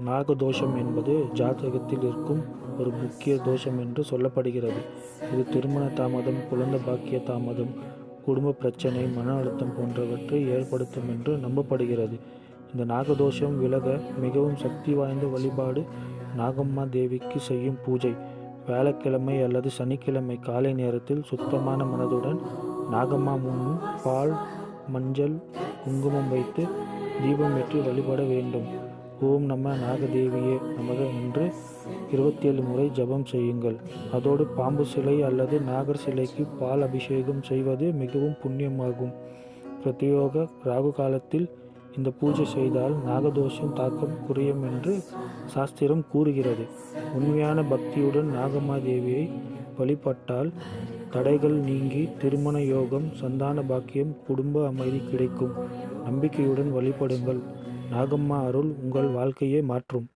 நாகதோஷம் என்பது ஜாதகத்தில் இருக்கும் ஒரு முக்கிய தோஷம் என்று சொல்லப்படுகிறது. இது திருமண தாமதம், குழந்தை பாக்கிய தாமதம், குடும்ப பிரச்சனை, மன அழுத்தம் போன்றவற்றை ஏற்படுத்தும் என்று நம்பப்படுகிறது. இந்த நாகதோஷம் விலக மிகவும் சக்தி வாய்ந்த வழிபாடு நாகம்மா தேவிக்கு செய்யும் பூஜை. வியாழக்கிழமை அல்லது சனிக்கிழமை காலை நேரத்தில் சுத்தமான மனதுடன் நாகம்மா முன் பால், மஞ்சள், குங்குமம் வைத்து தீபமேற்றி வழிபட வேண்டும். ஓம் நம நாகதேவியே நமக என்று 27 முறை ஜபம் செய்யுங்கள். அதோடு பாம்பு சிலை அல்லது நாகர் சிலைக்கு பால் அபிஷேகம் செய்வது மிகவும் புண்ணியமாகும். பிரத்யோக ராகு காலத்தில் இந்த பூஜை செய்தால் நாகதோஷம் தாக்கம் குறையும் என்று சாஸ்திரம் கூறுகிறது. உண்மையான பக்தியுடன் நாகம்மா தேவியை வழிபட்டால் தடைகள் நீங்கி திருமண யோகம், சந்தான பாக்கியம், குடும்ப அமைதி கிடைக்கும். நம்பிக்கையுடன் வழிபடுங்கள். நாகம்மா அருள் உங்கள் வாழ்க்கையை மாற்றும்.